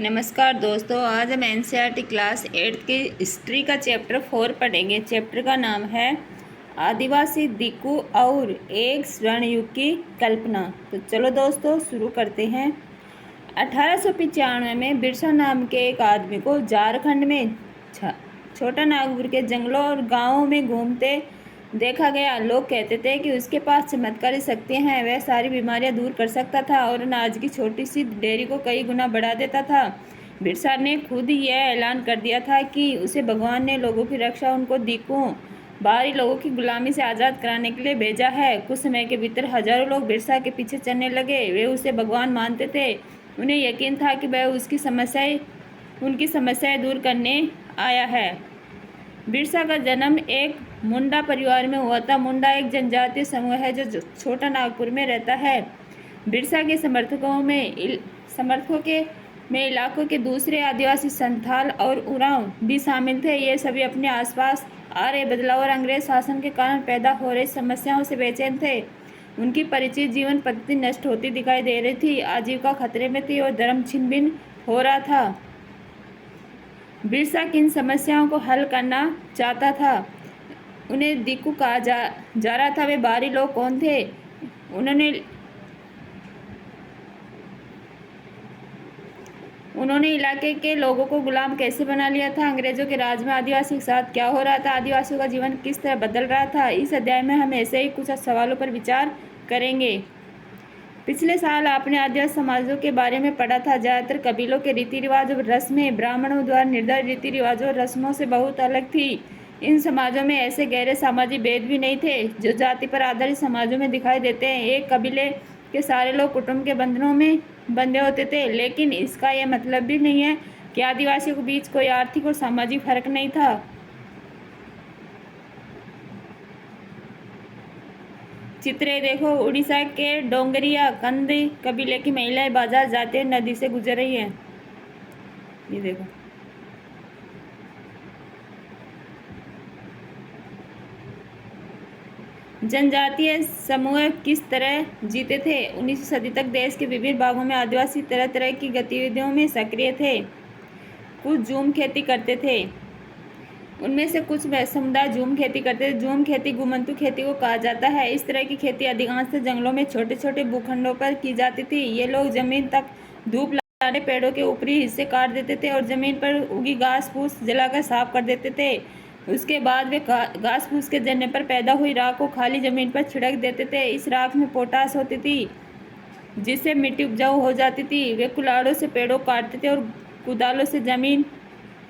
नमस्कार दोस्तों, आज हम एनसीईआरटी क्लास 8 की हिस्ट्री का चैप्टर 4 पढ़ेंगे। चैप्टर का नाम है आदिवासी दिक्कू और एक स्वर्ण युग की कल्पना। तो चलो दोस्तों शुरू करते हैं। 1895 में बिरसा नाम के एक आदमी को झारखंड में छोटा नागपुर के जंगलों और गांवों में घूमते देखा गया। लोग कहते थे कि उसके पास चमत्कारी शक्तियां हैं, वह सारी बीमारियां दूर कर सकता था और अनाज की छोटी सी डेयरी को कई गुना बढ़ा देता था। बिरसा ने खुद यह ऐलान कर दिया था कि उसे भगवान ने लोगों की रक्षा, उनको दिक्कुओं बाहरी लोगों की गुलामी से आज़ाद कराने के लिए भेजा है। कुछ समय के भीतर हजारों लोग बिरसा के पीछे चलने लगे। वे उसे भगवान मानते थे। उन्हें यकीन था कि वह उनकी समस्याएं दूर करने आया है। बिरसा का जन्म एक मुंडा परिवार में हुआ था। मुंडा एक जनजातीय समूह है जो छोटा नागपुर में रहता है। बिरसा के समर्थकों में इलाकों के दूसरे आदिवासी संथाल और उरांव भी शामिल थे। ये सभी अपने आसपास आ रहे बदलाव और अंग्रेज शासन के कारण पैदा हो रही समस्याओं से बेचैन थे। उनकी परिचित जीवन पद्धति नष्ट होती दिखाई दे रही थी, आजीविका खतरे में थी और धर्म छिन्न भिन्न हो रहा था। बिरसा किन समस्याओं को हल करना चाहता था? उन्हें दिक्कू कहा जा रहा था। वे बाहरी लोग कौन थे? उन्होंने इलाके के लोगों को गुलाम कैसे बना लिया था? अंग्रेजों के राज में आदिवासी के साथ क्या हो रहा था? आदिवासियों का जीवन किस तरह बदल रहा था? इस अध्याय में हम ऐसे ही कुछ सवालों पर विचार करेंगे। पिछले साल आपने आदिवासी समाजों के बारे में पढ़ा था। ज़्यादातर कबीलों के रीति रिवाज और रस्में ब्राह्मणों द्वारा निर्धारित रीति रिवाजों और रस्मों से बहुत अलग थी। इन समाजों में ऐसे गहरे सामाजिक भेद भी नहीं थे जो जाति पर आधारित समाजों में दिखाई देते हैं। एक कबीले के सारे लोग कुटुंब के बंधनों में बंधे होते थे, लेकिन इसका यह मतलब भी नहीं है कि आदिवासियों के बीच कोई आर्थिक और सामाजिक फर्क नहीं था। चित्रे देखो, उड़ीसा के डोंगरिया कंदी कबीले की महिलाएं बाजार जाते हुए नदी से गुजर रही है। ये देखो, जनजातीय समूह किस तरह जीते थे? 19वीं सदी तक देश के विभिन्न भागों में आदिवासी तरह तरह की गतिविधियों में सक्रिय थे। कुछ झूम खेती करते थे। उनमें से कुछ समुदाय झूम खेती करते थे। झूम खेती गुमंतु खेती को कहा जाता है। इस तरह की खेती अधिकांशतः जंगलों में छोटे छोटे भूखंडों पर की जाती थी। ये लोग जमीन तक धूप लाने पेड़ों के ऊपरी हिस्से काट देते थे और जमीन पर उगी घास फूस जलाकर साफ कर देते थे। उसके बाद वे घास फूस के जलने पर पैदा हुई राख को खाली जमीन पर छिड़क देते थे। इस राख में पोटास होती थी जिससे मिट्टी उपजाऊ हो जाती थी। वे कुल्हाड़ों से पेड़ों काटते थे और कुदालों से जमीन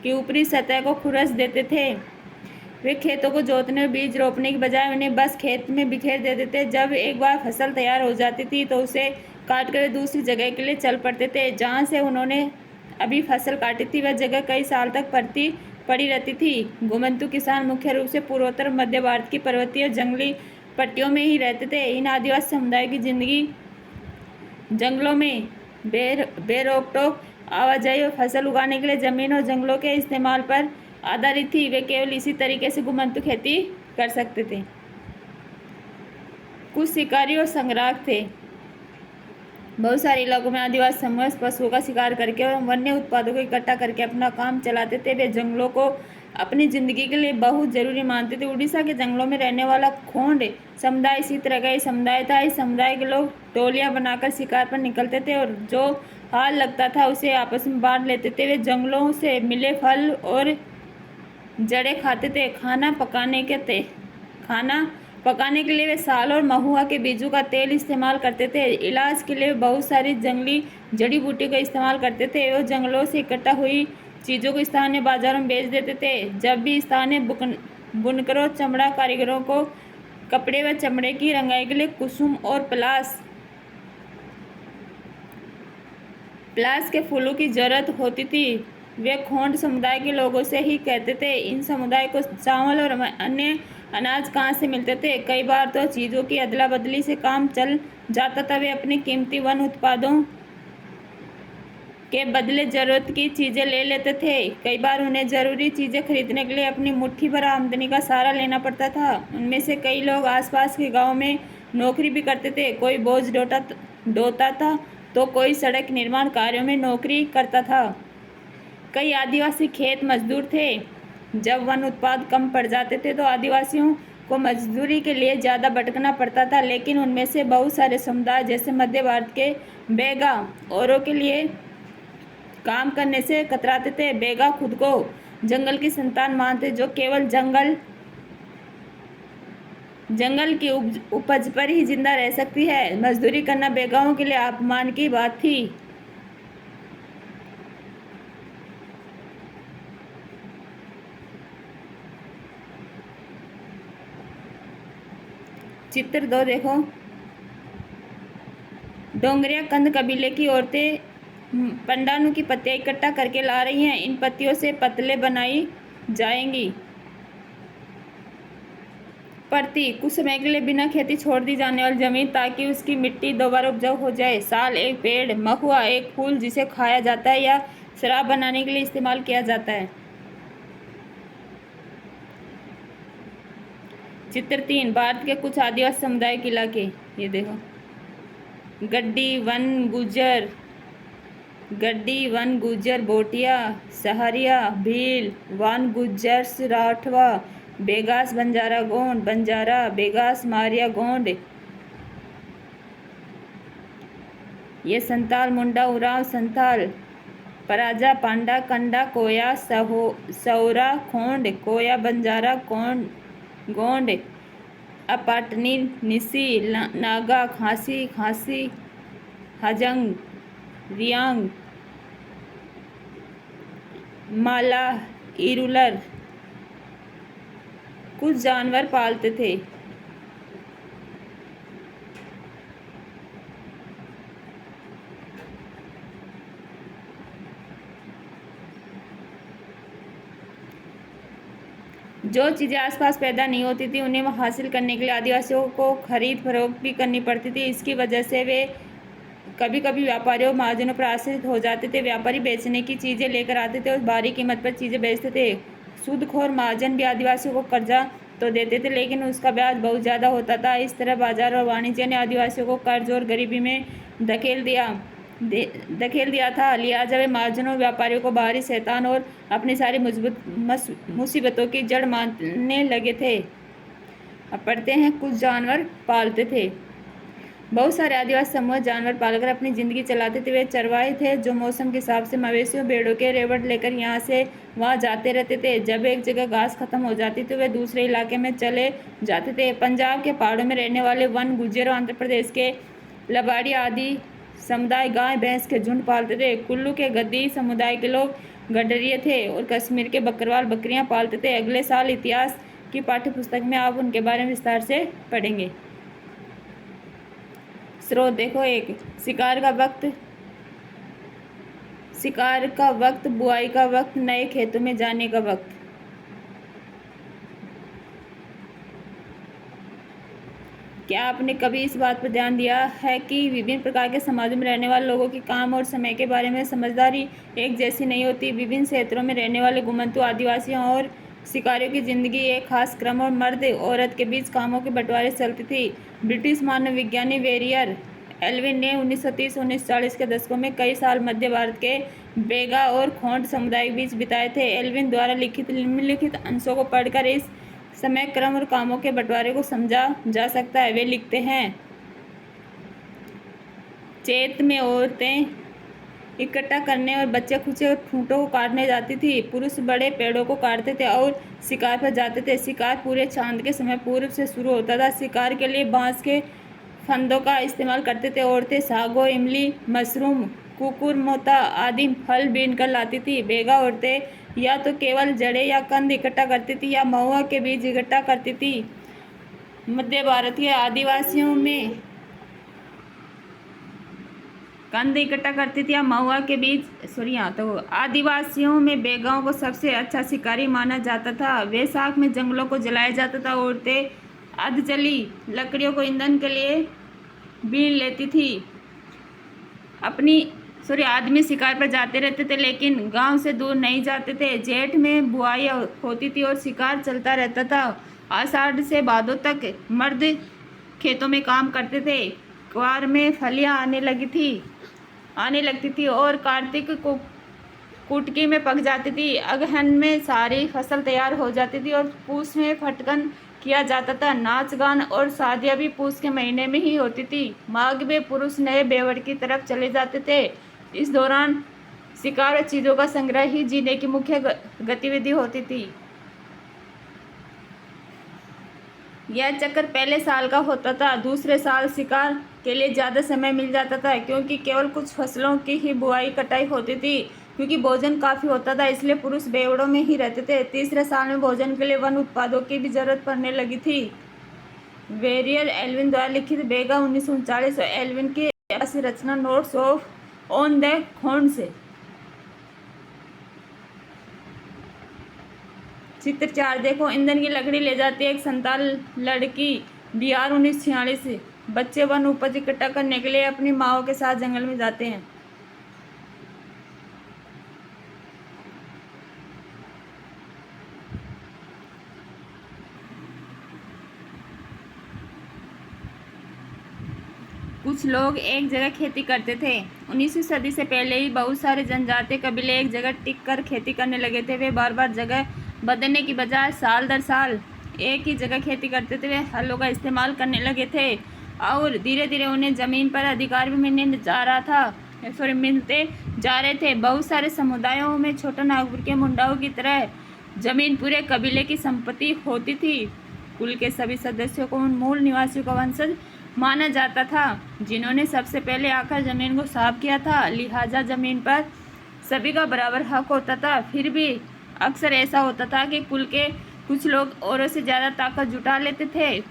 की ऊपरी सतह को खुरस देते थे। वे खेतों को जोतने और बीज रोपने की बजाय उन्हें बस खेत में बिखेर देते थे। जब एक बार फसल तैयार हो जाती थी तो उसे काट कर वे दूसरी जगह के लिए चल पड़ते थे। जहाँ से उन्होंने अभी फसल काटी थी वह जगह कई साल तक पड़ी रहती थी। घुमंतु किसान मुख्य रूप से पूर्वोत्तर मध्य भारत की पर्वतीय और जंगली पट्टियों में ही रहते थे। इन आदिवासी समुदाय की जिंदगी जंगलों में बेरोक टोक आवाजाही और फसल उगाने के लिए जमीन और जंगलों के इस्तेमाल पर आधारित थी। वे केवल इसी तरीके से घुमंतु खेती कर सकते थे। कुछ शिकारी और संग्राहक थे। बहुत सारे इलाकों में आदिवासी समूह पशुओं का शिकार करके और वन्य उत्पादों को इकट्ठा करके अपना काम चलाते थे। वे जंगलों को अपनी जिंदगी के लिए बहुत जरूरी मानते थे। उड़ीसा के जंगलों में रहने वाला खोंड समुदाय इसी तरह का ही समुदाय था। इस समुदाय के लोग टोलियां बनाकर शिकार पर निकलते थे और जो हाल लगता था उसे आपस में बांट लेते थे। वे जंगलों से मिले फल और जड़ें खाते थे। खाना पकाने के लिए वे साल और महुआ के बीजों का तेल इस्तेमाल करते थे। इलाज के लिए बहुत सारी जंगली जड़ी बूटी का इस्तेमाल करते थे। वो जंगलों से इकट्ठा हुई चीज़ों को स्थानीय बाजारों में बेच देते थे। जब भी स्थानीय बुनकरों चमड़ा कारीगरों को कपड़े व चमड़े की रंगाई के लिए कुसुम और पलाश के फूलों की जरूरत होती थी, वे खोंड समुदाय के लोगों से ही कहते थे। इन समुदाय को चावल और अन्य अनाज कहाँ से मिलते थे? कई बार तो चीज़ों की अदला बदली से काम चल जाता था। वे अपने कीमती वन उत्पादों के बदले ज़रूरत की चीज़ें ले लेते थे। कई बार उन्हें ज़रूरी चीज़ें खरीदने के लिए अपनी मुट्ठी भर आमदनी का सहारा लेना पड़ता था। उनमें से कई लोग आसपास के गाँव में नौकरी भी करते थे। कोई बोझ ढोता था तो कोई सड़क निर्माण कार्यों में नौकरी करता था। कई आदिवासी खेत मजदूर थे। जब वन उत्पाद कम पड़ जाते थे तो आदिवासियों को मजदूरी के लिए ज़्यादा भटकना पड़ता था, लेकिन उनमें से बहुत सारे समुदाय जैसे मध्य भारत के बेगा औरों के लिए काम करने से कतराते थे। बेगा खुद को जंगल की संतान मानते, जो केवल जंगल की उपज पर ही जिंदा रह सकती है। मजदूरी करना बेगाओं के लिए अपमान की बात थी। चित्र 2 देखो। डोंगरिया कंद कबीले की औरतें पंडानू की पत्तियां इकट्ठा करके ला रही हैं। इन पत्तियों से पतले बनाई जाएंगी। प्रति कुछ समय के लिए बिना खेती छोड़ दी जाने वाली जमीन, ताकि उसकी मिट्टी दोबारा उपजाऊ हो जाए। साल एक पेड़। महुआ एक फूल जिसे खाया जाता है या शराब बनाने के लिए इस्तेमाल किया जाता है। चित्र 3 भारत के कुछ आदिवासी समुदाय के इलाके। ये देखो। गड्डी वन गुजर बोटिया सहरिया भील वन गुजर्स राठवा बेगास बंजारा गोंड बंजारा बेगास मारिया गोंड। ये संताल मुंडा उराव संथाल पराजा पांडा कंडा कोया सौरा खोंड कोया बंजारा गोंड अपाटनी निसी नागा खासी हजंग रियांग माला इरुलर। कुछ जानवर पालते थे। जो चीज़ें आसपास पैदा नहीं होती थी उन्हें हासिल करने के लिए आदिवासियों को खरीद फरोख्त भी करनी पड़ती थी। इसकी वजह से वे कभी कभी व्यापारियों महाजनों पर आश्रित हो जाते थे। व्यापारी बेचने की चीज़ें लेकर आते थे और भारी कीमत पर चीज़ें बेचते थे। सूदखोर महाजन भी आदिवासियों को कर्जा तो देते थे, लेकिन उसका ब्याज बहुत ज़्यादा होता था। इस तरह बाजार और वाणिज्य ने आदिवासियों को कर्ज और गरीबी में धकेल दिया था। लिहाजा वे महाजनों और व्यापारियों को बाहरी शैतान और अपनी सारी मुसीबतों की जड़ मानने लगे थे। अब पढ़ते हैं। कुछ जानवर पालते थे। बहुत सारे आदिवासी समूह जानवर पालकर अपनी ज़िंदगी चलाते थे। वे चरवाहे थे जो मौसम के हिसाब से मवेशियों भेड़ों के रेवड़ लेकर यहाँ से वहाँ जाते रहते थे। जब एक जगह घास खत्म हो जाती तो वे दूसरे इलाके में चले जाते थे। पंजाब के पहाड़ों में रहने वाले वन गुज्जर, आंध्र प्रदेश के लबाड़ी आदि समुदाय गाय भैंस के झुंड पालते थे। कुल्लू के गद्दी समुदाय के लोग गडरिये थे और कश्मीर के बकरवाल बकरियां पालते थे। अगले साल इतिहास की पाठ्य पुस्तक में आप उनके बारे में विस्तार से पढ़ेंगे। स्रोत देखो। एक शिकार का वक्त बुआई का वक्त, नए खेतों में जाने का वक्त। क्या आपने कभी इस बात पर ध्यान दिया है कि विभिन्न प्रकार के समाजों में रहने वाले लोगों की काम और समय के बारे में समझदारी एक जैसी नहीं होती। विभिन्न क्षेत्रों में रहने वाले घुमंतू आदिवासियों और शिकारियों की जिंदगी एक खास क्रम और मर्द औरत के बीच कामों के बंटवारे से चलती थी। ब्रिटिश मानव विज्ञानी वेरियर एल्विन ने 1930-1940 के दशकों में कई साल मध्य भारत के बेगा और खोंड समुदाय के बीच बिताए थे। एल्विन द्वारा लिखित निम्नलिखित अंशों को पढ़कर इस समय क्रम और कामों के बंटवारे को समझा जा सकता है। वे लिखते हैं। चैत में औरतें इकट्ठा करने और बच्चे खुचे और खूंटों को काटने जाती थी। पुरुष बड़े पेड़ों को काटते थे और शिकार पर जाते थे। शिकार पूरे चांद के समय पूर्व से शुरू होता था। शिकार के लिए बांस के फंदों का इस्तेमाल करते थे। औरतें सागो, इमली, मशरूम, कुकुर मोता आदि फल बीन कर लाती थी। बेगा औरतें या तो केवल जड़ें या कंद इकट्ठा करती थी या महुआ के बीज इकट्ठा करती थी। मध्य भारत के आदिवासियों में कंद इकट्ठा करती थी या महुआ के बीज आदिवासियों में बेगाओं को सबसे अच्छा शिकारी माना जाता था। वैशाख में जंगलों को जलाया जाता था। औरतें अधजली लकड़ियों को ईंधन के लिए बीन लेती थी। आदमी शिकार पर जाते रहते थे, लेकिन गांव से दूर नहीं जाते थे। जेठ में बुआई होती थी और शिकार चलता रहता था। आषाढ़ से भादों तक मर्द खेतों में काम करते थे। क्वार में फलियां आने लगी थी। आने लगती थी और कार्तिक को कुटकी में पक जाती थी। अगहन में सारी फसल तैयार हो जाती थी और पूस में फटकन किया जाता था। नाच गान और शादियां भी पूस के महीने में ही होती थी। माघ में पुरुष नए बेवड़ की तरफ चले जाते थे। इस दौरान शिकार और चीजों का संग्रह ही जीने की मुख्य गतिविधि होती थी। यह चक्कर पहले साल का होता था। दूसरे साल शिकार के लिए ज़्यादा समय मिल जाता था क्योंकि केवल कुछ फसलों की ही बुआई कटाई होती थी। क्योंकि भोजन काफ़ी होता था इसलिए पुरुष बेवड़ों में ही रहते थे। तीसरे साल में भोजन के लिए वन उत्पादों की भी जरूरत पड़ने लगी थी। वेरियर एल्विन द्वारा लिखित बेगा 1939 और एल्विन की ऐसी रचना notes of on the Khond से। चित्र 4 देखो। ईंधन की लकड़ी ले जाती है एक संताल लड़की। बिहार 1946। बच्चे वन उपज इकट्ठा करने के लिए अपनी माओ के साथ जंगल में जाते हैं। कुछ लोग एक जगह खेती करते थे। 19वीं सदी से पहले ही बहुत सारे जनजातीय कबीले एक जगह टिक कर खेती करने लगे थे। वे बार बार जगह बदलने की बजाय साल दर साल एक ही जगह खेती करते थे। वे हलों का इस्तेमाल करने लगे थे और धीरे धीरे उन्हें ज़मीन पर अधिकार भी मिलते जा रहे थे। बहुत सारे समुदायों में छोटा नागपुर के मुंडाओं की तरह जमीन पूरे कबीले की संपत्ति होती थी। कुल के सभी सदस्यों को उन मूल निवासियों का वंशज माना जाता था जिन्होंने सबसे पहले आकर जमीन को साफ किया था। लिहाजा जमीन पर सभी का बराबर हक होता था। फिर भी अक्सर ऐसा होता था कि कुल के कुछ लोग औरों से ज़्यादा ताकत जुटा लेते थे।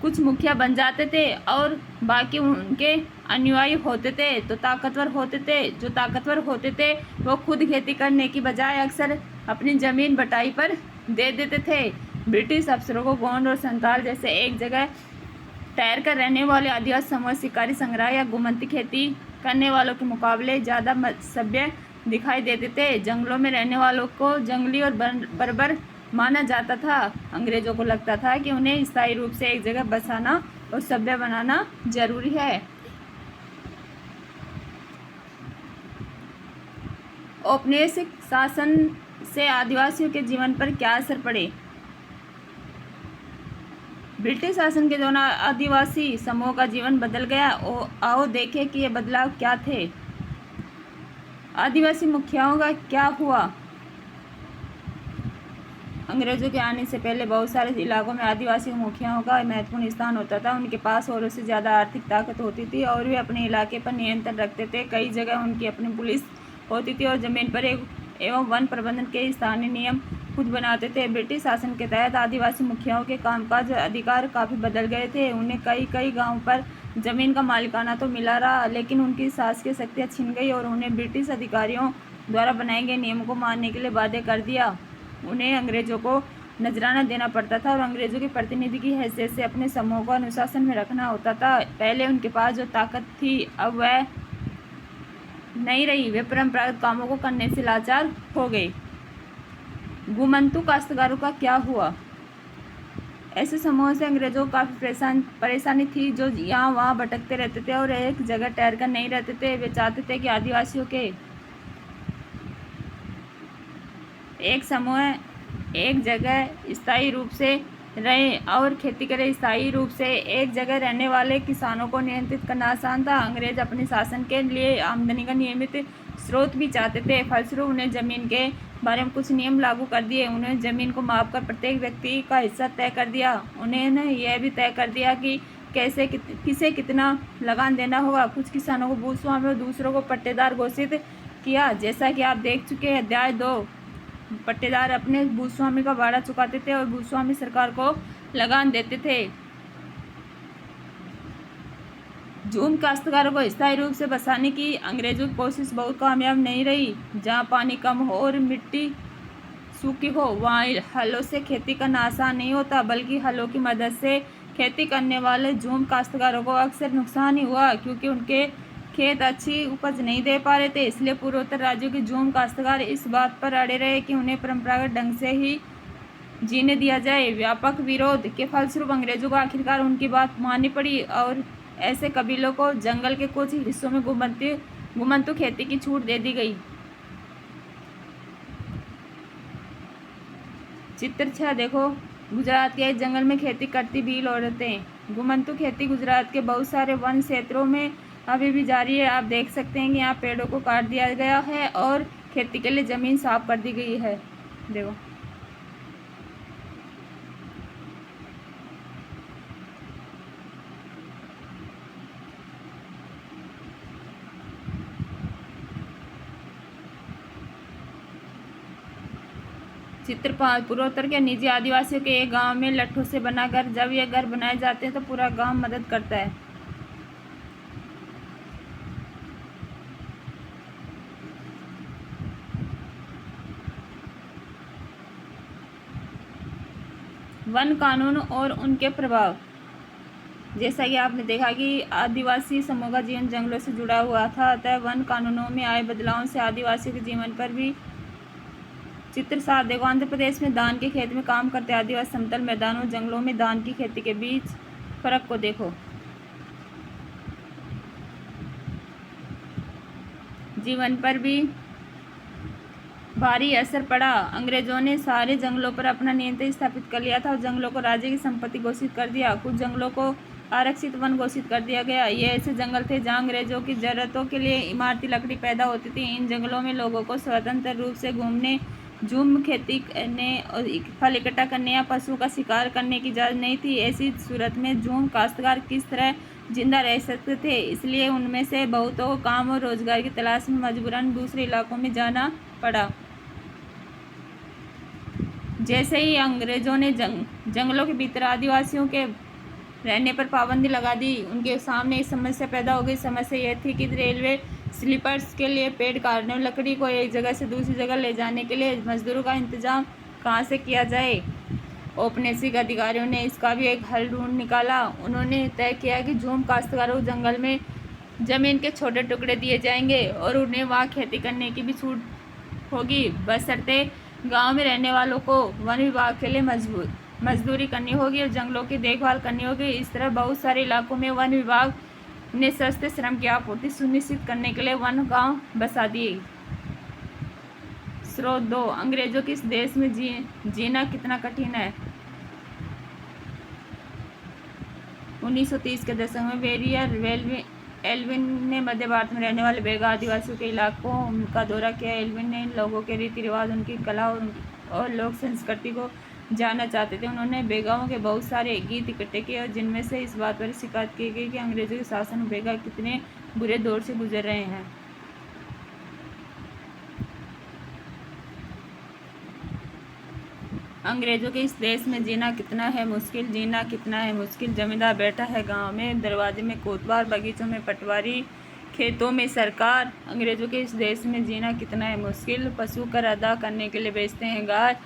कुछ मुखिया बन जाते थे और बाकी उनके अनुयायी होते थे तो ताकतवर होते थे। जो ताकतवर होते थे वो खुद खेती करने की बजाय अक्सर अपनी ज़मीन बटाई पर दे देते थे। ब्रिटिश अफसरों को गोंड और संताल जैसे एक जगह ठहर कर रहने वाले आदिवासी समूह शिकारी संग्रह या घुमंती खेती करने वालों के मुकाबले ज़्यादा सभ्य दिखाई देते थे। जंगलों में रहने वालों को जंगली और बर्बर माना जाता था। अंग्रेजों को लगता था कि उन्हें स्थायी रूप से एक जगह बसाना और सभ्य बनाना जरूरी है। औपनिवेशिक शासन से आदिवासियों के जीवन पर क्या असर पड़े? ब्रिटिश शासन के दौरान आदिवासी समूह का जीवन बदल गया। आओ देखें कि ये बदलाव क्या थे। आदिवासी मुखियाओं का क्या हुआ? अंग्रेजों के आने से पहले बहुत सारे इलाकों में आदिवासी मुखियाओं का महत्वपूर्ण स्थान होता था। उनके पास औरों से ज़्यादा आर्थिक ताकत होती थी और वे अपने इलाके पर नियंत्रण रखते थे। कई जगह उनकी अपनी पुलिस होती थी और ज़मीन पर एवं वन प्रबंधन के स्थानीय नियम खुद बनाते थे। ब्रिटिश शासन के तहत आदिवासी मुखियाओं के कामकाज अधिकार काफ़ी बदल गए थे। उन्हें कई गांवों पर ज़मीन का मालिकाना तो मिला रहा लेकिन उनकी शासकीय शक्तियाँ छिन गई और उन्हें ब्रिटिश अधिकारियों द्वारा बनाए गए नियमों को मानने के लिए बाध्य कर दिया। उन्हें अंग्रेजों को नजराना देना पड़ता था और अंग्रेजों के प्रतिनिधि की हैसियत से अपने समूह को अनुशासन में रखना होता था। पहले उनके पास जो ताकत थी अब वह नहीं रही। वे परंपरागत कामों को करने से लाचार हो गए। घुमंतू काश्तकारों का क्या हुआ? ऐसे समूह से अंग्रेजों को काफ़ी परेशानी थी जो यहाँ वहाँ भटकते रहते थे और एक जगह ठहर कर नहीं रहते थे। वे चाहते थे कि आदिवासियों के एक समूह एक जगह स्थायी रूप से रहे और खेती करे। स्थायी रूप से एक जगह रहने वाले किसानों को नियंत्रित करना आसान था। अंग्रेज अपने शासन के लिए आमदनी का नियमित स्रोत भी चाहते थे। फलस्वरूप उन्हें ज़मीन के बारे में कुछ नियम लागू कर दिए। उन्हें ज़मीन को माप कर प्रत्येक व्यक्ति का हिस्सा तय कर दिया। उन्हें यह भी तय कर दिया कि किसे कितना लगान देना होगा। कुछ किसानों को भूस्वामी और दूसरों को पट्टेदार घोषित किया। जैसा कि आप देख चुके हैं अध्याय 2, पट्टेदार अपने भूस्वामी का भाड़ा चुकाते थे और भूस्वामी सरकार को लगान देते थे। झूम काश्तकारों को स्थायी रूप से बसाने की अंग्रेजों की कोशिश बहुत कामयाब नहीं रही। जहाँ पानी कम हो और मिट्टी सूखी हो वहाँ हलों से खेती करना आसान नहीं होता, बल्कि हलों की मदद से खेती करने वाले झूम काश्तकारों को अक्सर नुकसान ही हुआ क्योंकि उनके खेत अच्छी उपज नहीं दे पा रहे थे। इसलिए पूर्वोत्तर राज्यों के झूम काश्तकार इस बात पर अड़े रहे कि उन्हें परंपरागत ढंग से ही जीने दिया जाए। व्यापक विरोध के फलस्वरूप अंग्रेजों को आखिरकार उनकी बात माननी पड़ी और ऐसे कबीलों को जंगल के कुछ हिस्सों में घुमंतु खेती की छूट दे दी गई। चित्र 6 देखो, गुजरात के एक जंगल में खेती करती भील औरतें। घुमंतु खेती गुजरात के बहुत सारे वन क्षेत्रों में अभी भी जारी है। आप देख सकते हैं कि यहाँ पेड़ों को काट दिया गया है और खेती के लिए ज़मीन साफ कर दी गई है। देखो, चित्र 5 पूर्वोत्तर के निजी आदिवासियों के एक गांव में लट्ठों से बना घर। जब ये घर बनाए जाते हैं तो पूरा गांव मदद करता है। वन कानून और उनके प्रभाव। जैसा कि आपने देखा कि आदिवासी समूह का जीवन जंगलों से जुड़ा हुआ था, अतः वन कानूनों में आए बदलावों से आदिवासियों के जीवन पर भी। चित्र 7 देखो, आंध्र प्रदेश में धान के खेत में काम करते आदिवासी समतल मैदानों जंगलों में धान की खेती के बीच फर्क को देखो। जीवन पर भी भारी असर पड़ा। अंग्रेजों ने सारे जंगलों पर अपना नियंत्रण स्थापित कर लिया था और जंगलों को राज्य की संपत्ति घोषित कर दिया। कुछ जंगलों को आरक्षित वन घोषित कर दिया गया। ये ऐसे जंगल थे जहां अंग्रेजों की जरूरतों के लिए इमारती लकड़ी पैदा होती थी। इन जंगलों में लोगों को स्वतंत्र रूप से घूमने, झूम खेती करने और फल इकट्ठा करने या पशुओं का शिकार करने की इजाज़त नहीं थी। ऐसी सूरत में झूम काश्तकार किस तरह जिंदा रह सकते थे? इसलिए उनमें से बहुतों को काम और रोजगार की तलाश में मजबूरन दूसरे इलाकों में जाना पड़ा। जैसे ही अंग्रेजों ने जंगलों के भीतर आदिवासियों के रहने पर पाबंदी लगा दी, उनके सामने एक समस्या पैदा हो गई। समस्या यह थी कि रेलवे स्लीपर्स के लिए पेड़ काटने और लकड़ी को एक जगह से दूसरी जगह ले जाने के लिए मजदूरों का इंतजाम कहाँ से किया जाए। औपनिवेशिक अधिकारियों ने इसका भी एक हल ढूंढ निकाला। उन्होंने तय किया कि झूम काश्तकारों को जंगल में जमीन के छोटे टुकड़े दिए जाएंगे और उन्हें वहाँ खेती करने की भी छूट होगी, बशर्ते गांव में रहने वालों को वन विभाग के लिए मजदूरी करनी होगी और जंगलों की देखभाल करनी होगी। इस तरह बहुत सारे इलाकों में वन विभाग ने सस्ते श्रम की आपूर्ति सुनिश्चित करने के लिए वन गांव बसा दिए। स्रोत 2 अंग्रेजों के इस देश में जीना कितना कठिन है। 1930 के दशक में वेरियर एल्विन ने मध्य भारत में रहने वाले बेगा आदिवासियों के इलाकों का दौरा किया। एल्विन ने इन लोगों के रीति रिवाज, उनकी कला और लोक संस्कृति को जानना चाहते थे। उन्होंने बेगाओं के बहुत सारे गीत इकट्ठे किए और जिनमें से इस बात पर शिकायत की गई कि अंग्रेजों के शासन में बेगा कितने बुरे दौर से गुजर रहे हैं। अंग्रेजों के इस देश में जीना कितना है मुश्किल, जीना कितना है मुश्किल। जमींदार बैठा है गांव में, दरवाजे में कोतवाल, बगीचों में पटवारी, खेतों में सरकार। अंग्रेजों के इस देश में जीना कितना है मुश्किल। पशु कर अदा करने के लिए बेचते हैं गाय,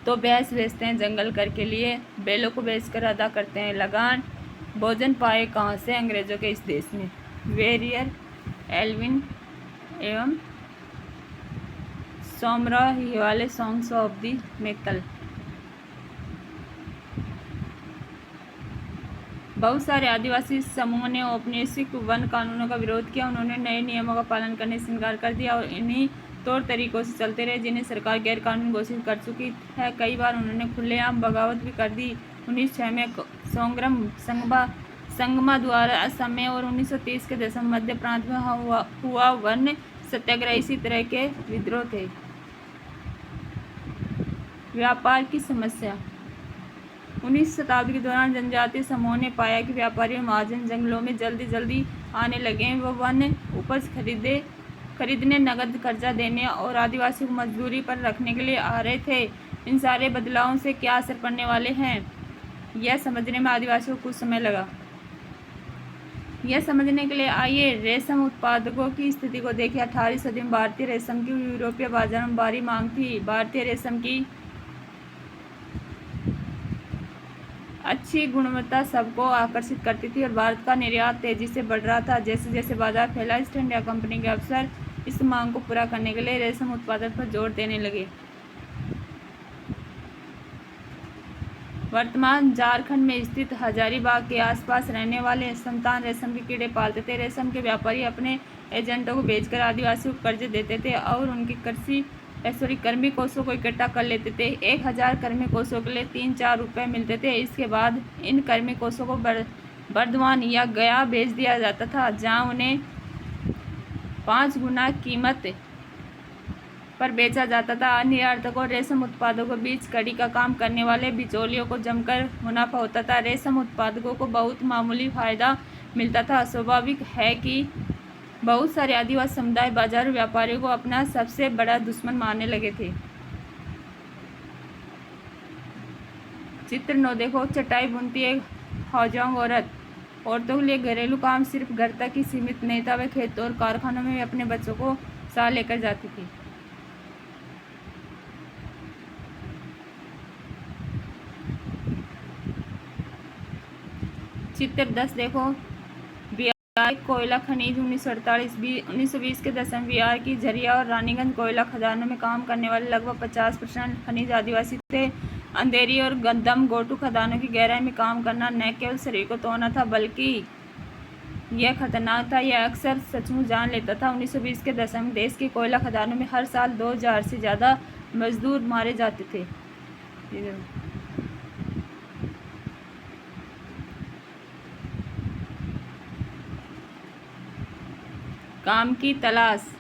तो भैंस बेचते हैं जंगल कर के लिए, बैलों को बेचकर अदा करते हैं लगान। भोजन पाए कहाँ से अंग्रेजों के इस देश में। वेरियर एल्विन एवं Somra Hiwale songs of the मेकल। बहुत सारे आदिवासी समूहों ने औपनिवेशिक वन कानूनों का विरोध किया। उन्होंने नए नियमों का पालन करने से इनकार कर दिया और इन्हीं तौर तरीकों से चलते रहे जिन्हें सरकार गैर कानूनी घोषित कर चुकी है। कई बार उन्होंने खुलेआम बगावत भी कर दी। 1906 में सोंग्रम संगमा द्वारा असम में और 1930 के दशक मध्य प्रांत में हुआ वन सत्याग्रह इसी तरह के विद्रोह थे। व्यापार की समस्या। 19वीं शताब्दी के दौरान जनजातीय समूहों ने पाया कि व्यापारी और महाजन जंगलों में जल्दी आने लगे। वो वन उपज खरीदने, नगद कर्जा देने और आदिवासियों को मजदूरी पर रखने के लिए आ रहे थे। इन सारे बदलावों से क्या असर पड़ने वाले हैं, यह समझने में आदिवासियों को कुछ समय लगा। यह समझने के लिए आइए रेशम उत्पादकों की स्थिति को देखें। 18वीं सदी में भारतीय रेशम की यूरोपीय बाजारों में भारी मांग थी। भारतीय रेशम की अच्छी गुणवत्ता सबको आकर्षित करती थी और भारत का निर्यात तेजी से बढ़ रहा था। जैसे जैसे बाजार फैला, ईस्ट इंडिया कंपनी के अफसर इस मांग को पूरा करने के लिए रेशम उत्पादन पर जोर देने लगे। वर्तमान झारखंड में स्थित हजारीबाग के आसपास रहने वाले संतान रेशम के कीड़े पालते थे। रेशम के व्यापारी अपने एजेंटों को बेचकर आदिवासियों को कर्ज देते थे और उनके कर्मी कोषों को इकट्ठा कर लेते थे। 1000 कर्मी कोषों के लिए 3-4 रुपये मिलते थे। इसके बाद इन कर्मी कोषों को बर्धमान या गया भेज दिया जाता था, जहां उन्हें 5 गुना कीमत पर बेचा जाता था। अन्य आयातकों रेशम उत्पादकों के बीच कड़ी का काम करने वाले बिचौलियों को जमकर मुनाफा होता था। रेशम उत्पादकों को बहुत मामूली फायदा मिलता था। स्वाभाविक है कि बहुत सारे आदिवासी समुदाय बाजारू व्यापारियों को अपना सबसे बड़ा दुश्मन मानने लगे थे। चित्र 9 देखो, चटाई बुनती एक हौजांग औरत। औरतों के लिए घरेलू काम सिर्फ घर तक ही सीमित नहीं था, वे खेतों और कारखानों में अपने बच्चों को साथ लेकर जाती थी। चित्र 10 देखो, बिहार कोयला खनिज 1920 के दशक में बिहार की झरिया और रानीगंज कोयला खदानों में काम करने वाले लगभग 50% खनिज आदिवासी थे। अंधेरी और दम गोटू खदानों की गहराई में काम करना न केवल शरीर को तोड़ना था, बल्कि यह खतरनाक था। यह अक्सर सचमुच जान लेता था। 1920 के दशक में देश के कोयला खदानों में हर साल 2000 से ज़्यादा मजदूर मारे जाते थे। काम की तलाश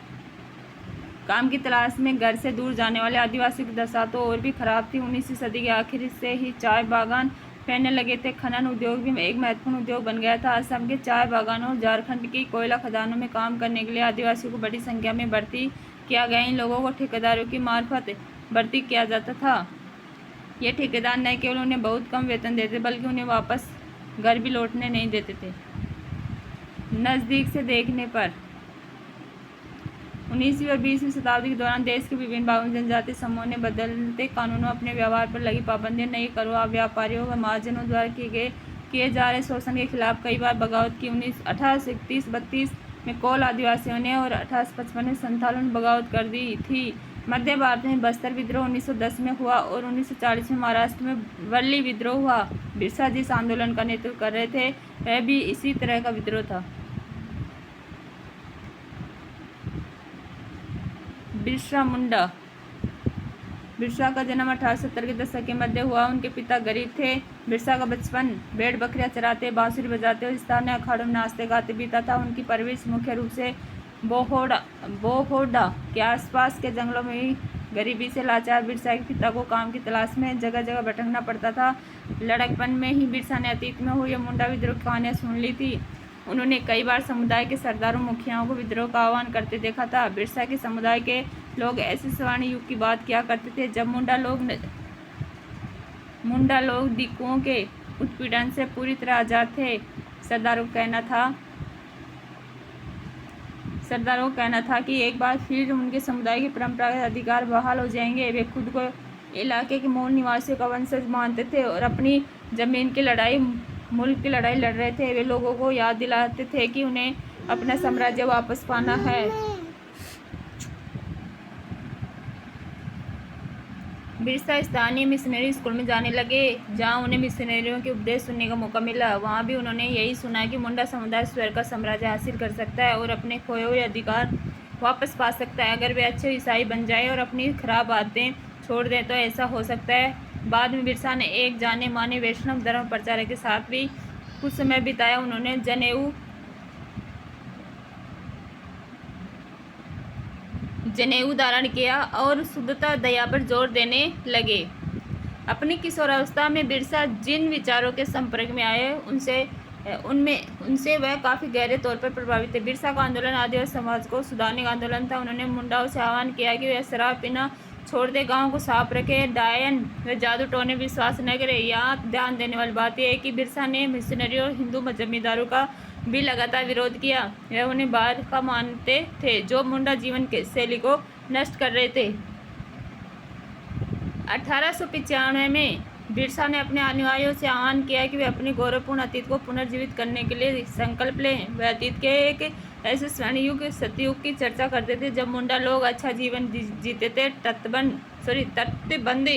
में घर से दूर जाने वाले आदिवासियों की दशा तो और भी खराब थी। 19वीं सदी के आखिर से ही चाय बागान फैलने लगे थे। खनन उद्योग भी एक महत्वपूर्ण उद्योग बन गया था। असम के चाय बागानों और झारखंड की कोयला खदानों में काम करने के लिए आदिवासियों को बड़ी संख्या में भर्ती किया गया। इन लोगों को ठेकेदारों की मार्फत भर्ती किया जाता था। ये ठेकेदार न केवल उन्हें बहुत कम वेतन देते, बल्कि उन्हें वापस घर भी लौटने नहीं देते थे। नज़दीक से देखने पर 19वीं और 20वीं शताब्दी के दौरान देश के विभिन्न भागों में जनजातीय समूहों ने बदलते कानूनों अपने व्यवहार पर लगी पाबंदियां, नई करों, व्यापारियों व महाजनों द्वारा किए जा रहे शोषण के खिलाफ कई बार बगावत की। 1831-32 में कोल आदिवासियों ने और 1855 में संथालों ने बगावत कर दी थी। मध्य भारत में बस्तर विद्रोह 1910 में हुआ और 1940 में महाराष्ट्र में वर्ली विद्रोह हुआ। बिरसा जिस आंदोलन का नेतृत्व कर रहे थे, वह भी इसी तरह का विद्रोह था। बिरसा मुंडा। बिरसा का जन्म 1870 के दशक के मध्य हुआ। उनके पिता गरीब थे। बिरसा का बचपन भेड़ बकरियां चराते, बांसुरी बजाते और स्थानीय अखाड़ों में नाचते गाते बीता था। उनकी परवरिश मुख्य रूप से बोहोडा के आसपास के जंगलों में ही गरीबी से लाचार बिरसा के पिता को काम की तलाश में जगह जगह भटकना पड़ता था। लड़कपन में ही बिरसा ने अतीत में हुए मुंडा विद्रोह की कहानियां सुन ली थी। उन्होंने कई बार समुदाय के सरदारों मुखियाओं को विद्रोह का आह्वान करते देखा था। बिरसा के समुदाय के लोग ऐसे स्वर्ण युग की बात किया करते थे जब मुंडा लोग दिक्कुओं के उत्पीड़न से पूरी तरह आज़ाद थे। सरदारों का कहना था कि एक बार फिर उनके समुदाय के परंपरागत अधिकार बहाल हो जाएंगे। वे खुद को इलाके के मूल निवासियों का वंशज मानते थे और अपनी जमीन की मुल्क की लड़ाई लड़ रहे थे। वे लोगों को याद दिलाते थे कि उन्हें अपना साम्राज्य वापस पाना है। बिरसा स्थानीय मिशनरी स्कूल में जाने लगे, जहां उन्हें मिशनरियों के उपदेश सुनने का मौका मिला। वहां भी उन्होंने यही सुना कि मुंडा समुदाय स्वर्ग का साम्राज्य हासिल कर सकता है और अपने खोए हुए अधिकार वापस पा सकता है अगर वे अच्छे ईसाई बन जाए और अपनी खराब आदतें छोड़ दें तो ऐसा हो सकता है। बाद में बिरसा ने एक जाने माने वैष्णव धर्म प्रचारक के साथ भी कुछ समय बिताया। उन्होंने जनेऊ धारण किया और शुद्धता दया पर जोर देने लगे। अपनी किशोरावस्था में बिरसा जिन विचारों के संपर्क में आए उनसे वह काफ़ी गहरे तौर पर प्रभावित थे। बिरसा का आंदोलन आदिवासी समाज को सुधारने का आंदोलन था। उन्होंने मुंडाओं से आह्वान किया कि वे शराब पीना छोड़ दे, गाँव को साफ रखे, डायन व जादू टोने विश्वास न करे। यहाँ ध्यान देने वाली बात यह है कि बिरसा ने मिशनरी और हिंदू जमींदारों का भी लगातार विरोध किया। वह उन्हें बाहर का मानते थे जो मुंडा जीवन के शैली को नष्ट कर रहे थे। 1895 में बिरसा ने अपने अनुयायियों से आह्वान किया कि वे अपने गौरवपूर्ण अतीत को पुनर्जीवित करने के लिए संकल्प लें। वे अतीत के एक ऐसे स्वर्ण युग सतयुग की चर्चा करते थे जब मुंडा लोग अच्छा जीवन जीते थे। तटबंध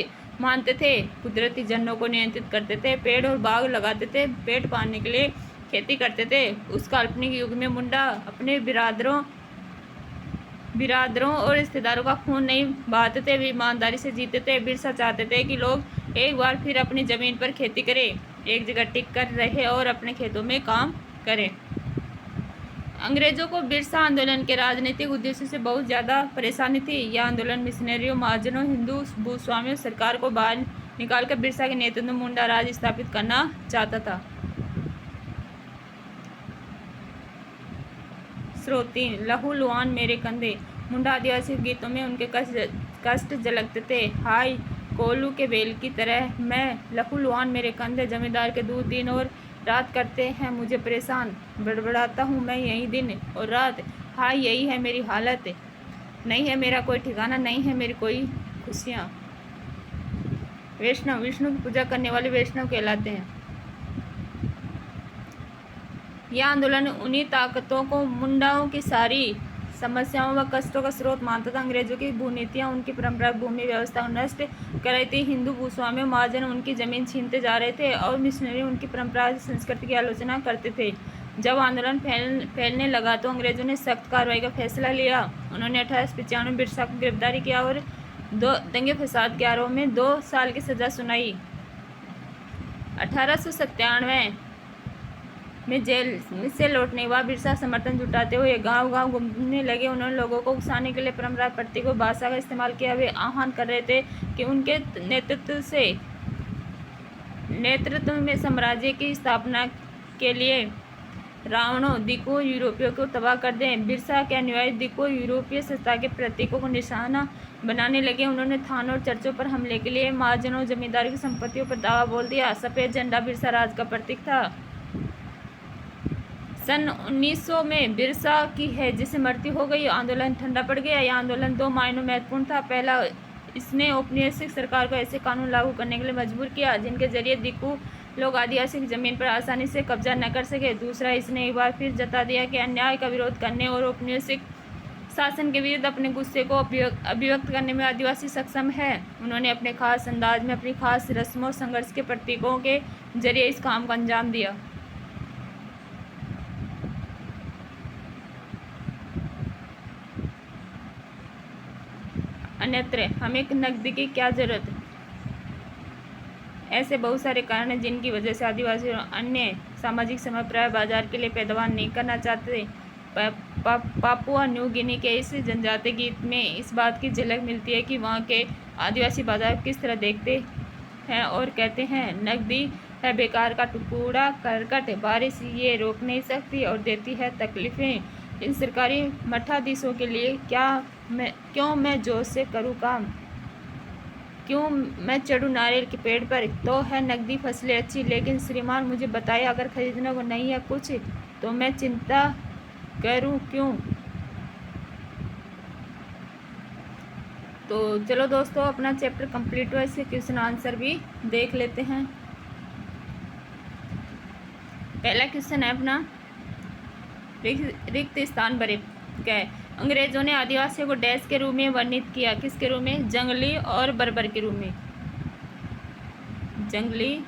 मानते थे, कुदरती झरनों को नियंत्रित करते थे, पेड़ और बाग लगाते थे, पेट पालने के लिए खेती करते थे। उस काल्पनिक युग में मुंडा अपने बिरादरों और रिश्तेदारों का खून नहीं बहाते थे, वे ईमानदारी से जीते थे। बिरसा चाहते थे कि लोग एक बार फिर अपनी ज़मीन पर खेती करें, एक जगह टिक कर रहे और अपने खेतों में काम करें। अंग्रेजों को बिरसा आंदोलन के राजनीतिक उद्देश्य से बहुत ज़्यादा परेशानी थी। यह आंदोलन मिशनरियों, महाजनों, हिंदू भूस्वामियों, सरकार को बाहर निकालकर बिरसा के नेतृत्व में मुंडा राज स्थापित करना चाहता था। स्रोती लहू लुआन मेरे कंधे। मुंडा आदिवासी गीतों में उनके कष्ट झलकते थे। हाय कोलू के बेल की तरह मैं लहू लुआन मेरे कंधे, जमींदार के दूध दिन और रात करते हैं मुझे परेशान, बड़बड़ाता हूँ मैं यही दिन और रात। हाय यही है मेरी हालत, नहीं है मेरा कोई ठिकाना, नहीं है मेरी कोई खुशियाँ। वैष्णव, विष्णु की पूजा करने वाले वैष्णव कहलाते हैं। यह आंदोलन उन्हीं ताकतों को मुंडाओं की सारी समस्याओं व कष्टों का स्रोत मानता था। अंग्रेजों की भूनीतियाँ उनकी परंपरा भूमि व्यवस्था को नष्ट कर रही थी। हिंदू भूस्वामी महाजन उनकी जमीन छीनते जा रहे थे और मिशनरी उनकी परंपरा संस्कृति की आलोचना करते थे। जब आंदोलन फैलने लगा तो अंग्रेजों ने सख्त कार्रवाई का फैसला लिया। उन्होंने 1895 में बिरसा को गिरफ्तारी किया और दंगे फसाद के आरोप में 2 साल की सजा सुनाई। 1897 में जेल से लौटने के बाद बिरसा समर्थन जुटाते हुए गांव-गांव घूमने लगे। उन्होंने लोगों को उकसाने के लिए परंपरा प्रतीक और भाषा का इस्तेमाल किया। वे आह्वान कर रहे थे कि उनके नेतृत्व में साम्राज्य की स्थापना के लिए रावणों, दिक्कू, यूरोपियों को तबाह कर दें। बिरसा के अनुयायी दिक्कू यूरोपीय सत्ता के प्रतीकों को निशाना बनाने लगे। उन्होंने थानों और चर्चों पर हमले के लिए महाजनों, जमींदारों की संपत्तियों पर दावा बोल दिया। सफ़ेद झंडा बिरसा राज का प्रतीक था। सन 1900 में बिरसा की है जिसे मृत्यु हो गई। आंदोलन ठंडा पड़ गया। यह आंदोलन 2 मायनों महत्वपूर्ण था। पहला, इसने औपनिवेशिक सरकार को ऐसे कानून लागू करने के लिए मजबूर किया जिनके जरिए दिक्कू लोग आदिवासी की जमीन पर आसानी से कब्जा न कर सके। दूसरा, इसने एक बार फिर जता दिया कि अन्याय का विरोध करने और औपनिवेशिक शासन के विरुद्ध अपने गुस्से को अभिव्यक्त करने में आदिवासी सक्षम है। उन्होंने अपने खास अंदाज में अपनी खास रस्मों और संघर्ष के प्रतीकों के जरिए इस काम को अंजाम दिया। अन्यत्र हमें नकदी की क्या जरूरत। ऐसे बहुत सारे कारण हैं जिनकी वजह से आदिवासी और अन्य सामाजिक समूह बाजार के लिए पैदावार नहीं करना चाहते। पापुआ न्यू गिनी के इस जनजातीय गीत में इस बात की झलक मिलती है कि वहाँ के आदिवासी बाजार किस तरह देखते हैं और कहते हैं, नकदी है बेकार का टुकड़ा करकट, बारिश ये रोक नहीं सकती और देती है तकलीफ़ें। इन सरकारी मठाधीशों के लिए क्यों मैं जोश से करूँ काम, क्यों मैं चढ़ूँ नारियल के पेड़ पर। तो है नकदी फसलें अच्छी, लेकिन श्रीमान मुझे बताइए अगर खरीदने को नहीं है कुछ तो मैं चिंता करूँ क्यों। तो चलो दोस्तों, अपना चैप्टर कंप्लीट हुआ, इसके क्वेश्चन आंसर भी देख लेते हैं। पहला क्वेश्चन है अपना, रिक्त स्थान भरे गए। अंग्रेजों ने आदिवासियों को डैश के रूप में वर्णित किया, किसके रूप में, जंगली और बर्बर के रूप में, जंगली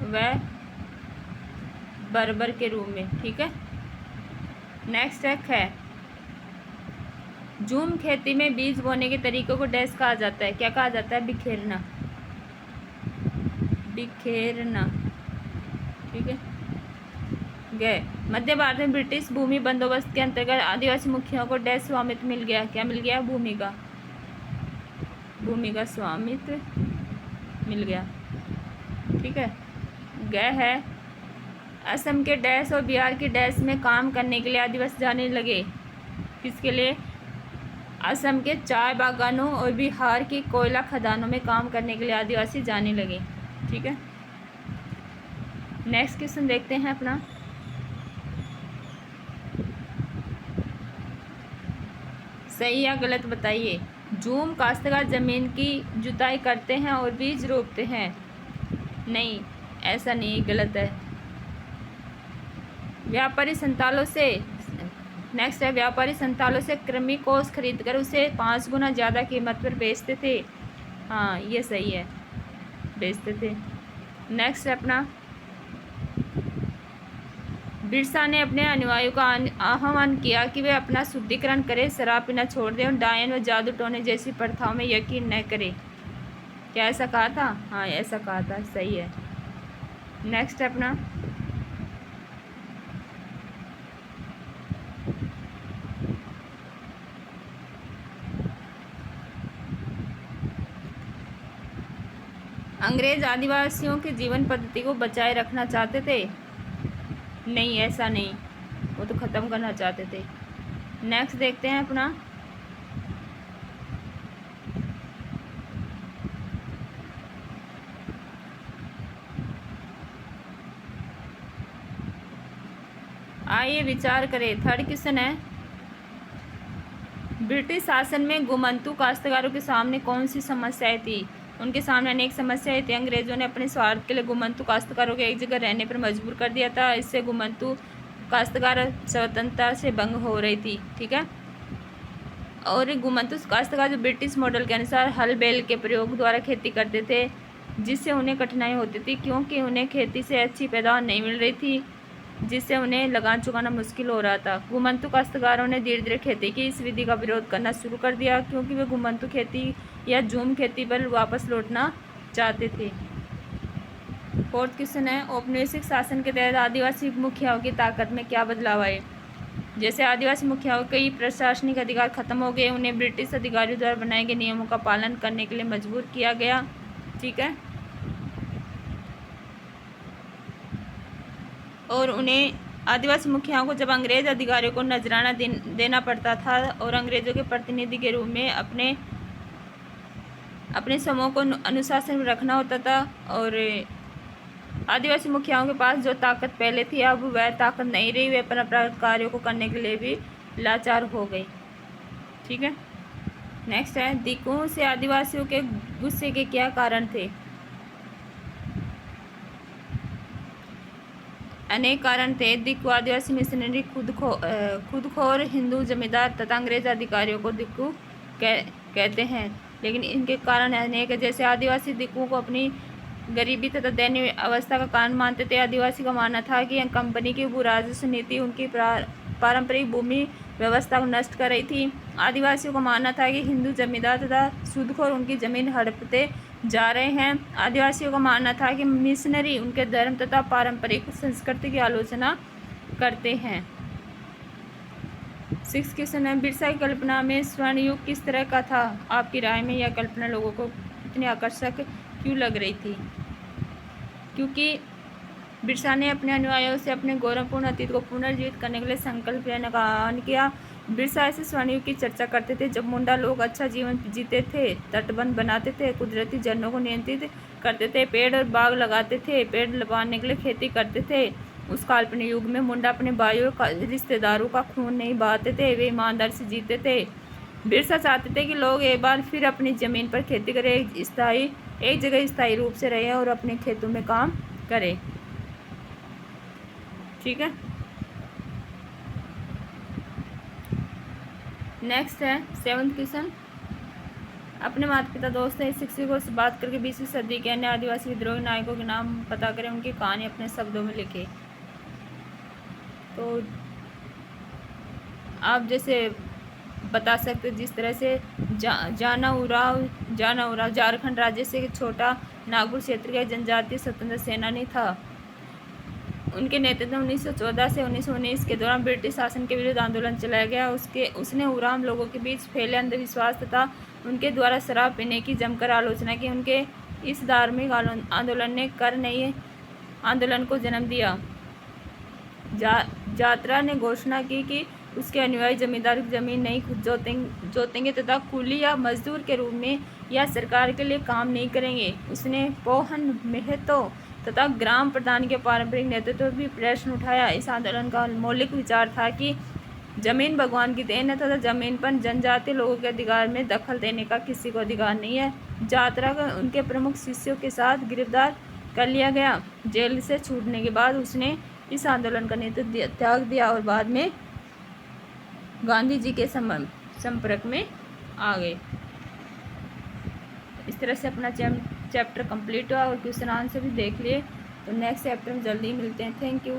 व बर्बर के रूप में। ठीक है। नेक्स्ट है, झूम खेती में बीज बोने के तरीकों को डैश कहा जाता है, क्या कहा जाता है, बिखेरना, बिखेरना। ठीक है। गए। मध्य भारत में ब्रिटिश भूमि बंदोबस्त के अंतर्गत आदिवासी मुखियाओं को डैश स्वामित्व मिल गया, क्या मिल गया, भूमि का स्वामित्व मिल गया। ठीक है। गए है, असम के डैश और बिहार के डैश में काम करने के लिए आदिवासी जाने लगे, किसके लिए, असम के चाय बागानों और बिहार की कोयला खदानों में काम करने के लिए आदिवासी जाने लगे। ठीक है। नेक्स्ट क्वेश्चन देखते हैं अपना, सही या गलत बताइए। झूम काश्तकार जमीन की जुताई करते हैं और बीज रोपते हैं, नहीं ऐसा नहीं, गलत है। व्यापारी संतालों से, नेक्स्ट है, व्यापारी संतालों से कृमि कोष खरीदकर उसे 5 गुना ज़्यादा कीमत पर बेचते थे, हाँ ये सही है। बेचते थे। नेक्स्ट है अपना, बिरसा ने अपने अनुयायियों का आह्वान किया कि वे अपना शुद्धिकरण करें, शराब पीना छोड़ दें और डायन व जादू टोने जैसी प्रथाओं में यकीन न करें। क्या ऐसा कहा था? हाँ, ऐसा कहा था, सही है। नेक्स्ट है अपना, अंग्रेज आदिवासियों के जीवन पद्धति को बचाए रखना चाहते थे? नहीं, ऐसा नहीं, वो तो ख़त्म करना चाहते थे। नेक्स्ट देखते हैं अपना, आइए विचार करें। थर्ड क्वेश्चन है, ब्रिटिश शासन में घुमंतू काश्तकारों के सामने कौन सी समस्याएं थी? उनके सामने अनेक समस्याएं थी। अंग्रेजों ने अपने स्वार्थ के लिए घुमंतू काश्तकारों को एक जगह रहने पर मजबूर कर दिया था। इससे घुमंतू काश्तकार स्वतंत्रता से भंग हो रही थी। ठीक है। और घुमंतू काश्तकार जो ब्रिटिश मॉडल के अनुसार हल बैल के प्रयोग द्वारा खेती करते थे, जिससे उन्हें कठिनाई होती थी क्योंकि उन्हें खेती से अच्छी पैदावार नहीं मिल रही थी, जिससे उन्हें लगान चुकाना मुश्किल हो रहा था। घुमंतू काश्तकारों ने धीरे धीरे खेती की इस विधि का विरोध करना शुरू कर दिया क्योंकि वे घुमंतू खेती या झूम खेती पर वापस लौटना चाहते थे। फोर्थ क्वेश्चन है, औपनिवेशिक शासन के तहत आदिवासी मुखियाओं की ताकत में क्या बदलाव आए? जैसे आदिवासी मुखियाओं के कई प्रशासनिक अधिकार खत्म हो गए, उन्हें ब्रिटिश अधिकारियों द्वारा बनाए गए नियमों का पालन करने के लिए मजबूर किया गया। ठीक है। और उन्हें आदिवासी मुखियाओं को जब अंग्रेज अधिकारियों को नजराना देना पड़ता था और अंग्रेजों के प्रतिनिधि के रूप में अपने समूह को अनुशासन में रखना होता था। और आदिवासी मुखियाओं के पास जो ताकत पहले थी, अब वह ताकत नहीं रही। वे परंपरागत कार्यों को करने के लिए भी लाचार हो गई। ठीक है। नेक्स्ट है, दिकुओं से आदिवासियों के गुस्से के क्या कारण थे? अनेक कारण थे। दिक्कू आदिवासी मिशनरी खुदखोर हिंदू जमींदार तथा अंग्रेज अधिकारियों को दिक्कू कहते हैं, लेकिन इनके कारण अनेक है। जैसे आदिवासी दिक्कू को अपनी गरीबी तथा दयनीय अवस्था का कारण मानते थे। आदिवासी का मानना था कि कंपनी की भू राजस्व नीति उनकी पारंपरिक भूमि व्यवस्था को नष्ट कर रही थी। आदिवासियों का मानना था कि हिंदू जमींदार तथा सूदखोर उनकी जमीन हड़पते जा रहे हैं। आदिवासियों का मानना था कि मिशनरी उनके धर्म तथा पारंपरिक संस्कृति की आलोचना करते हैं। 6 क्वेश्चन है, बिरसा की कल्पना में स्वर्ण युग किस तरह का था? आपकी राय में यह कल्पना लोगों को इतनी आकर्षक क्यों लग रही थी? क्योंकि बिरसा ने अपने अनुयायियों से अपने गौरवपूर्ण अतीत को पुनर्जीवित करने के लिए संकल्प लेने का आह्वान किया। बिरसा ऐसे स्वर्णयुग की चर्चा करते थे जब मुंडा लोग अच्छा जीवन जीते थे, तटबंध बनाते थे, कुदरती झरनों को नियंत्रित करते थे, पेड़ और बाग लगाते थे, पेड़ लगाने के लिए खेती करते थे। उस काल्पनिक युग में मुंडा अपने भाइयों का रिश्तेदारों का खून नहीं बहाते थे, वे ईमानदारी से जीते थे। बिरसा चाहते थे कि लोग एक बार फिर अपनी ज़मीन पर खेती करें, एक जगह स्थायी रूप से रहें और अपने खेतों में काम करें। ठीक है। नेक्स्ट है 7th क्वेश्चन, अपने माता पिता दोस्त या शिक्षकों से बात करके 20वीं सदी के अन्य आदिवासी विद्रोही नायकों के नाम पता करें, उनकी कहानी अपने शब्दों में लिखें। तो आप जैसे बता सकते, जिस तरह से जाना उराव झारखंड राज्य से छोटा नागपुर क्षेत्र का जनजातीय स्वतंत्र सेनानी था। उनके नेतृत्व में 1914 से 1919 के दौरान ब्रिटिश शासन के विरुद्ध आंदोलन चलाया गया। उसने उराम लोगों के बीच फैले अंधविश्वास तथा उनके द्वारा शराब पीने की जमकर आलोचना की। उनके इस धार्मिक आंदोलन ने कर नए आंदोलन को जन्म दिया। जात्रा ने घोषणा की कि उसके अनुयायी जमींदार की जमीन नहीं खुद जोतेंगे तथा कुली या मजदूर के रूप में या सरकार के लिए काम नहीं करेंगे। उसने पोहन महतो तथा ग्राम प्रधान के पारंपरिक नेतृत्व भी प्रश्न उठाया। इस आंदोलन का मौलिक विचार था कि जमीन भगवान की देन है तथा जमीन पर जनजातीय लोगों के अधिकार में दखल देने का किसी को अधिकार नहीं है। जात्रा को उनके प्रमुख शिष्यों के साथ गिरफ्तार कर लिया गया। जेल से छूटने के बाद उसने इस आंदोलन का नेतृत्व त्याग दिया और बाद में गांधी जी के संपर्क में आ गए। इस तरह से अपना चैप्टर कंप्लीट हुआ और क्वेश्चन आंसर भी देख लिए। तो नेक्स्ट चैप्टर में जल्दी मिलते हैं। Thank you.